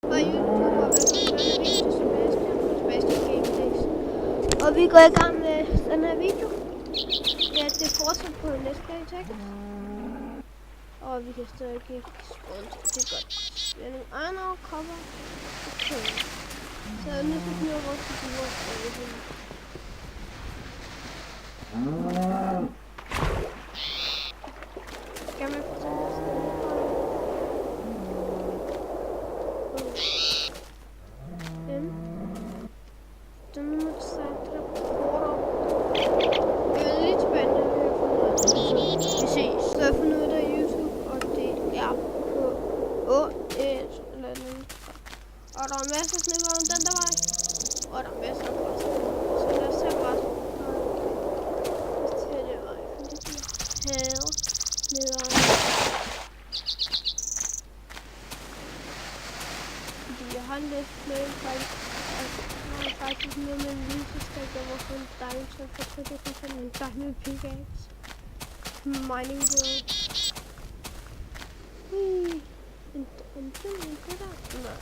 Og YouTube og velkommen til video Sebastian Gameplays. Og vi går i gang med den her video. Ja, det fortsat på Let's Play Tekken. Og vi kan stadig ikke spawne, det er godt. Vi har nogle andre cover. Okay. Så nu skal vi have vores figurer. Skal man fortælle os det? Den må starte rapporter. Det er lidt spændende at finde ud af det. Vi ses. Så jeg finder ud af det i YouTube, og det er på et eller andet. Og der er masser af snipper om den der vej. Og der er masser af græs. Så lad os tage græs. Lad os tage det vej, fordi vi hader nederen. Fordi jeg har lidt med faktisk noget med en lysestak, der var sådan en diamond, så jeg tror, det er sådan en diamond pickaxe. Mining world. En ting, det der? Nej.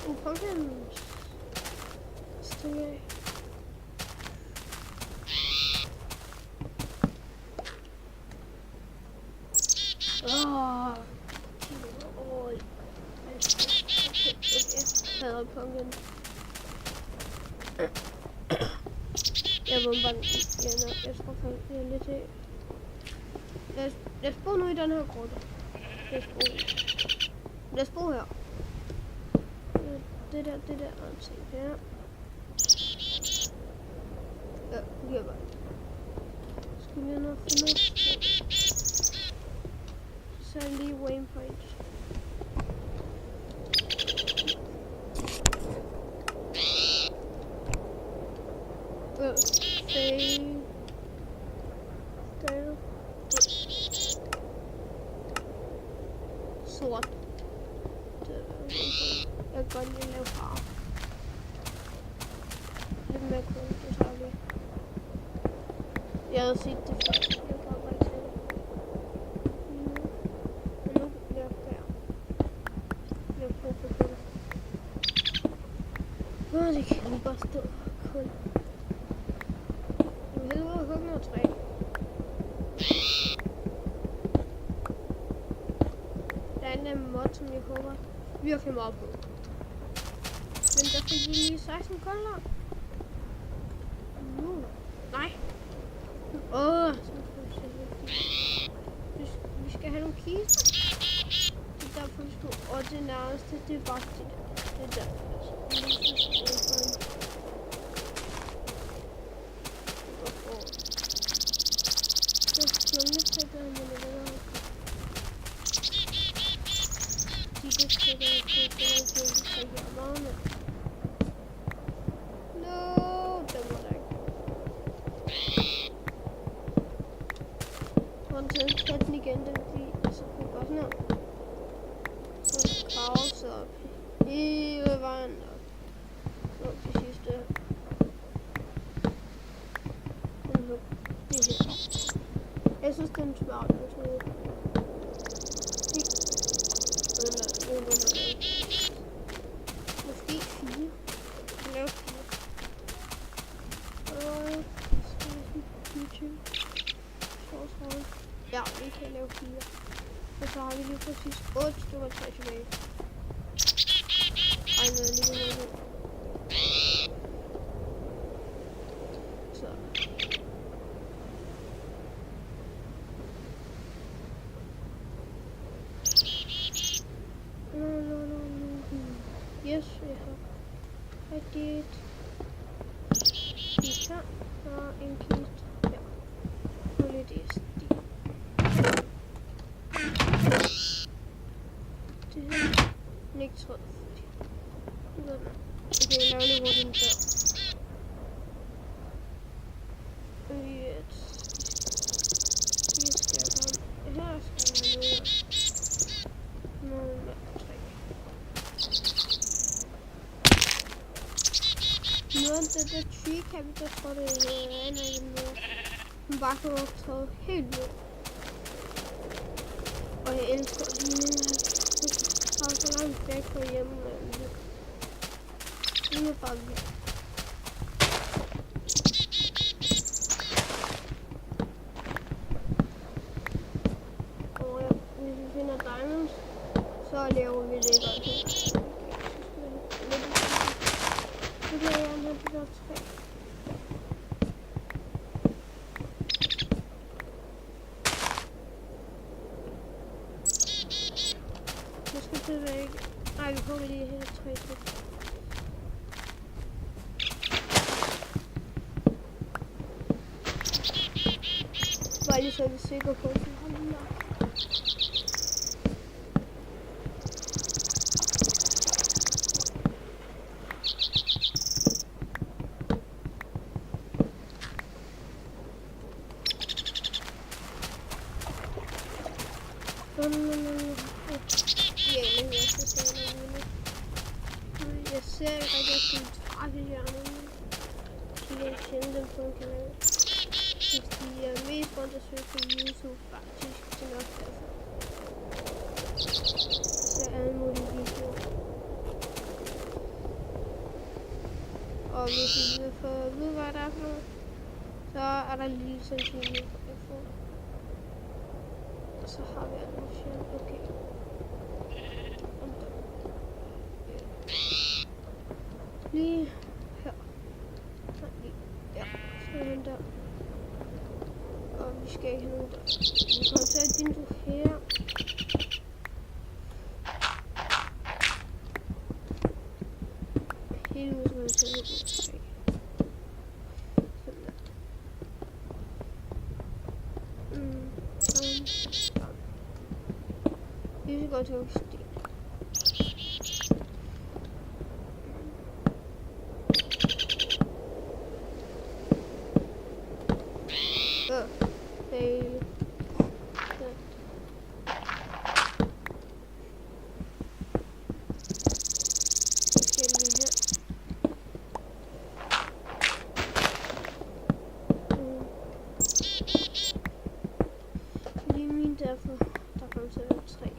En pumpkin. Sting af. Jeg hader pumpkin. Jeg bomber den igen, jeg tror faktisk, det er lidt af. Lad os bo nu i den her grotte. Lad os bo her. Det der ansigte her. Ja, det gør bare. Skal vi nok finde ud. Så er lige waypoint. Sort. Jeg kan godt lide at lave farve. Lidt mere kun, det tager vi. Jeg havde set det før. Jeg kan bare ikke se det. Men nu bliver jeg færdig. Jeg prøver på det. Det kan lige bare stå kun. Jeg vil hellere hugge noget træ. En mod, som jeg håber virkelig meget på. Men der fik vi lige 16 kolder. Nej. Vi skal have nogle kister. Det er derfor vi skulle. Og det nærmeste, det er bare det der. Det er der. No, det må der ikke. Hvordan tager den igen, det fordi så kunne godt nå. Så grave sig op hele vejen op til sidste. Det her. Jeg synes, det er en smart metode. Måske 4. Lave 4. Og YouTube. Ja, vi kan lave 4. Og så har vi lige præcis 8 stykker træ tilbage. Ej, nu er lige noget nu. Så. Yes, we have. I did. Pizza. En kist. Ja. Og lidt SD. Det her. Ikke tråd. Okay, jeg laver lige hurtigt en dør. Vi skal komme. Her skal jeg noget. Noget af det der tree cabbage, jeg tror det er noget andet end noget. Hun bare kan optage helt vildt. Og jeg elsker at lige nu. har så lang væk fra hjemme. Nu er bare væk. Og ja, hvis vi finder diamonds, så laver vi det godt. Nu kan jeg gerne have de der træ. Jeg skal tilbage. Nej, vi kommer lige her træ til. Bare lige så er vi sikre på, at vi har den der. Jeg ser ikke rigtig, at jeg skal trække hjørnet. Jeg kan kende dem på en kanal. Hvis de er mest rundt at søge på YouTube, faktisk, det er nok derfor. Jeg ser alle mulige videoer. Og hvis I vil få at vide, hvad der er for noget, så er der en lille sandsynlighed for at få. Og så har vi alle fjern. Okay. Lige her. Lige der. Så er den der. Og vi skal ikke have nogen der. Vi kommer til et vindue her. Helt ud, så vi tager lidt træ. Sådan der. Vi skal godt tage sten. Derfor der kommer til at være 3 her.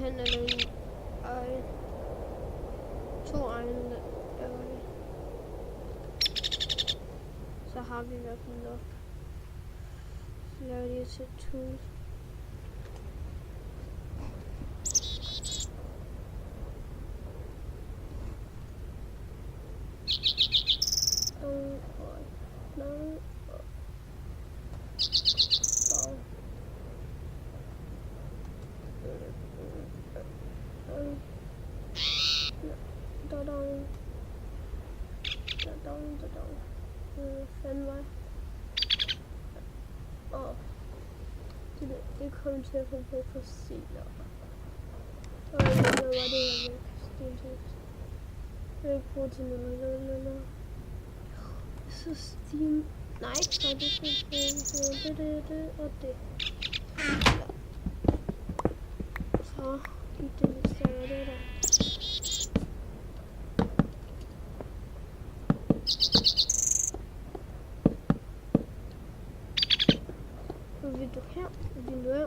Han er den egen. 2 egne. Så har vi i hvert fald nok. Så laver jeg til tools. Det kommer til at få på fossiler. Og jeg ved, hvad det er med stentøft. Jeg vil ikke bruge til noget. Så steam. Nej, så det skal bruge det og det. Så gik det lidt større det der. Du her, din dør.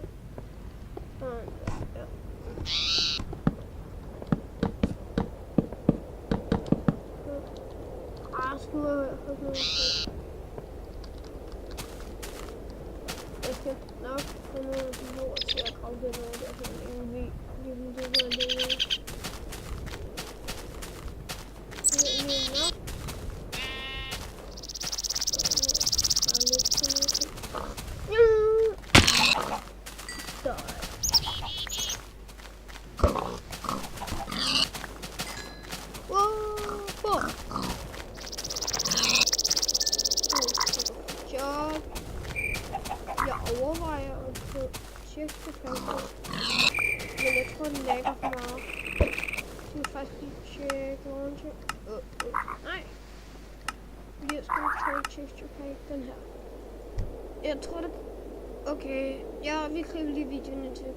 Og ja. Skulle jeg have noget. Jeg skal nok få noget jord til at grave det noget der, så ingen ved, det var det. Det er ikke nok. Der er lidt til noget. Jeg overvejer at få checkpoint, men jeg tror den lægger for meget. Jeg skal faktisk lige tjekke rundt. Nej. Jeg skal tage texture pack, den her. Jeg tror det... Okay, ja, vi klipper lige videoen indtil vi